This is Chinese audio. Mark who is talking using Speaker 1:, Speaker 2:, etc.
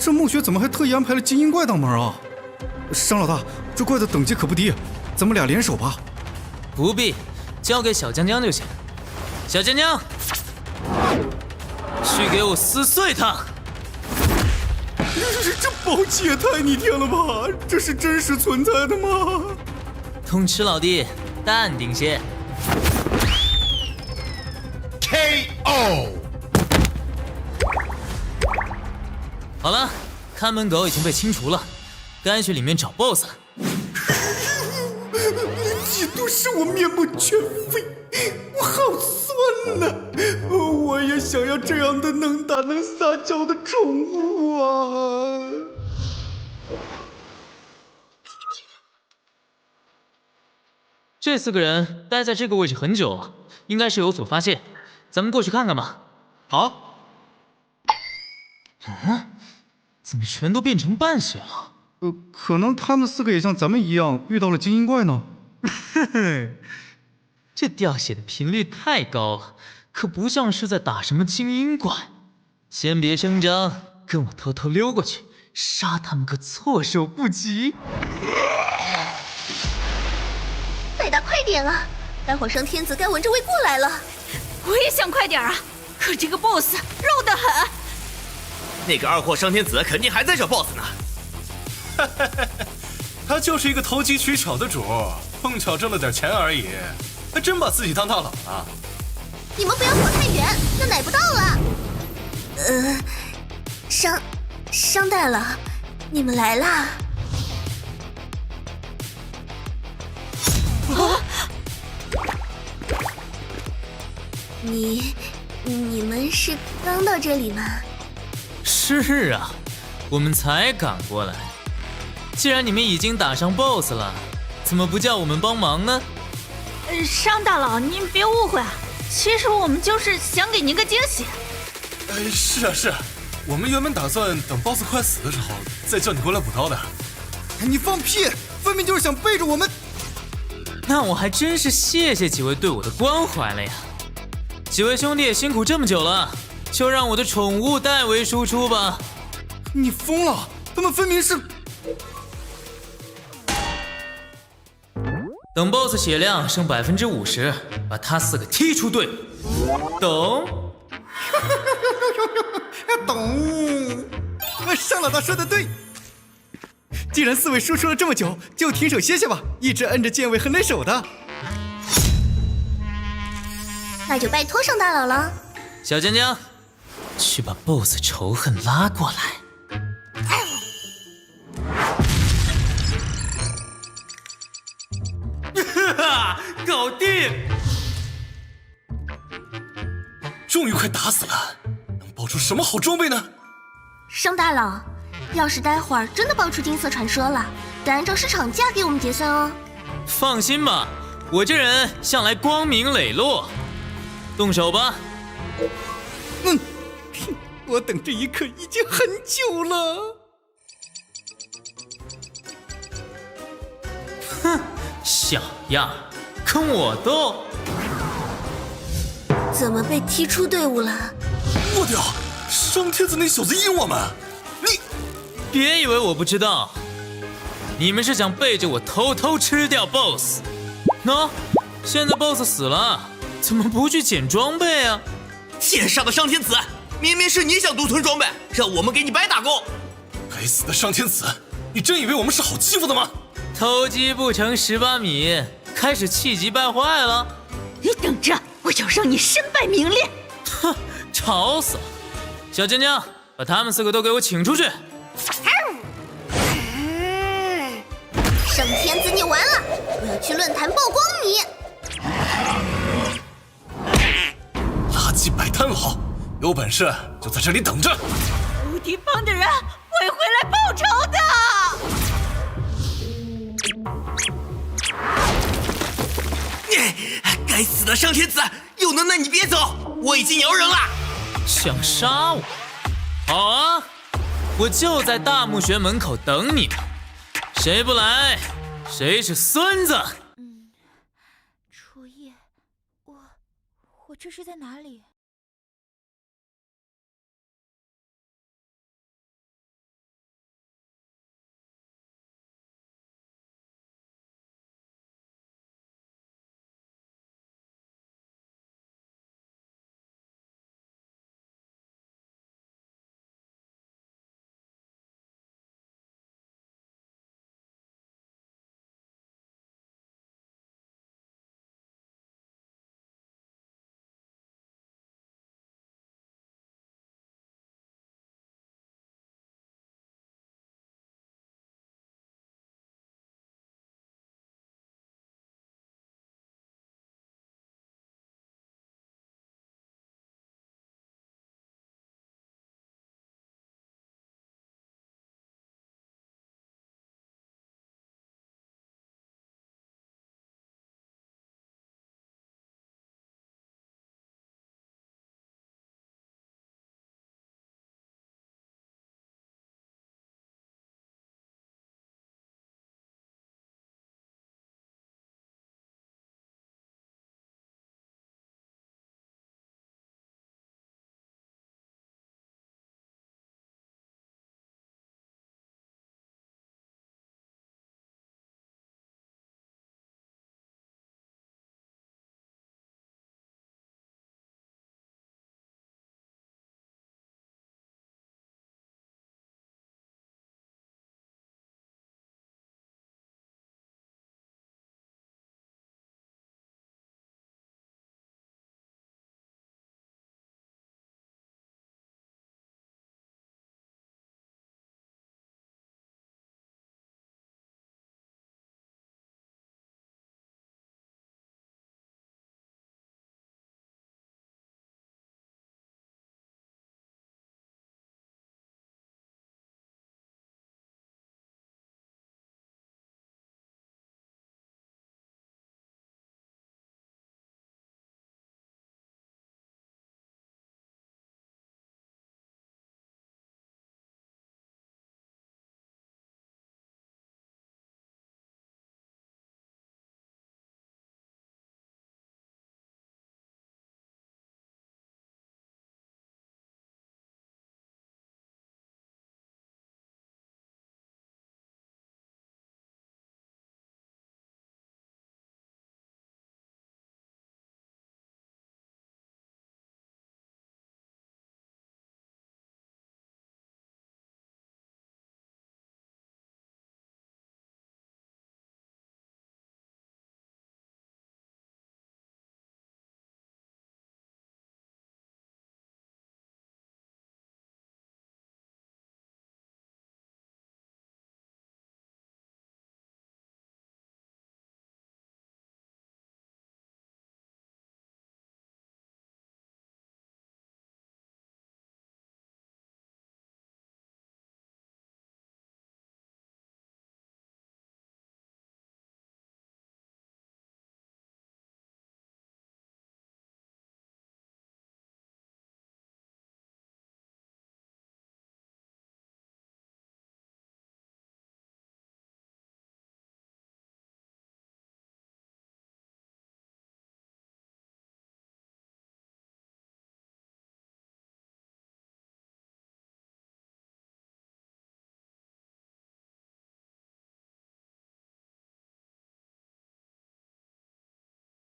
Speaker 1: 这墓穴怎么还特意安排了精英怪当门啊？商老大，这怪的等级可不低，咱们俩联手吧。
Speaker 2: 不必，交给小江江就行。小江江，去给我撕碎它！
Speaker 1: 这暴气也太逆天了吧！这是真实存在的吗？
Speaker 2: 通吃老弟，淡定些。
Speaker 3: KO。
Speaker 2: 好了，看门狗已经被清除了，该去里面找 BOSS 了。
Speaker 1: 嫉妒使我面目全非，我好酸呐！我也想要这样的能打能撒娇的宠物啊！
Speaker 2: 这4个人待在这个位置很久了，应该是有所发现，咱们过去看看吧。
Speaker 1: 好。
Speaker 2: 怎么全都变成半血了？
Speaker 1: 可能他们4个也像咱们一样遇到了精英怪呢。
Speaker 2: 嘿嘿，这掉血的频率太高了，可不像是在打什么精英怪。先别声张，跟我偷偷溜过去，杀他们个措手不及。
Speaker 4: 奶大快点啊！待会儿上天子该闻着味过来了。
Speaker 5: 我也想快点啊，可这个 BOSS 肉得很。
Speaker 6: 那个二货上天子肯定还在找 BOSS 呢。
Speaker 3: 他就是一个投机取巧的主，碰巧挣了点钱而已，还真把自己当大佬了。
Speaker 4: 你们不要跑太远，要奶不到了。商大佬，你们来啦！你们是刚到这里吗？
Speaker 2: 是啊，我们才赶过来。既然你们已经打上 BOSS 了，怎么不叫我们帮忙呢？
Speaker 5: 商大佬，您别误会啊，其实我们就是想给您个惊喜。
Speaker 3: 是啊，我们原本打算等 BOSS 快死的时候再叫你过来补刀的。
Speaker 1: 你放屁！分明就是想背着我们。
Speaker 2: 那我还真是谢谢几位对我的关怀了呀。几位兄弟也辛苦这么久了，就让我的宠物代为输出吧。
Speaker 1: 你疯了！他们分明是……
Speaker 2: 等 BOSS 血量剩50%，把他4个踢出队伍，懂？
Speaker 1: 懂。商老大说的对。既然4位输出了这么久，就停手歇歇吧，一直摁着键位很累手的。
Speaker 4: 那就拜托商大佬了。
Speaker 2: 小江江，去把 BOSS 仇恨拉过来。哈哈，搞定！
Speaker 3: 终于快打死了，能爆出什么好装备呢？
Speaker 4: 商大佬，要是待会儿真的爆出金色传说了，得按照市场价给我们结算哦。
Speaker 2: 放心吧，我这人向来光明磊落。动手吧。
Speaker 1: 我等这一刻已经很久了。
Speaker 2: 哼，小样，跟我斗？
Speaker 4: 怎么被踢出队伍了？
Speaker 3: 我屌，上天子那小子阴我们！你
Speaker 2: 别以为我不知道，你们是想背着我偷偷吃掉 BOSS。喏，现在 BOSS 死了，怎么不去捡装备啊？
Speaker 6: 天上的上天子，明明是你想独吞装备，让我们给你白打工。
Speaker 3: 该死的上天子，你真以为我们是好欺负的吗？
Speaker 2: 偷鸡不成蚀把米，开始气急败坏了。
Speaker 5: 你等着，我要让你身败名裂！
Speaker 2: 哼，吵死了！小江江，把他们4个都给我请出去。
Speaker 4: 上天子，你完了！我要去论坛曝光你！
Speaker 3: 垃圾摆摊佬，有本事就在这里等着！
Speaker 5: 无敌帮的人会回来报仇的！
Speaker 6: 该死的上天子，有能耐你别走，我已经摇人了。
Speaker 2: 想杀我？好啊，我就在大墓穴门口等你们，谁不来，谁是孙子。
Speaker 5: 初夜，我这是在哪里？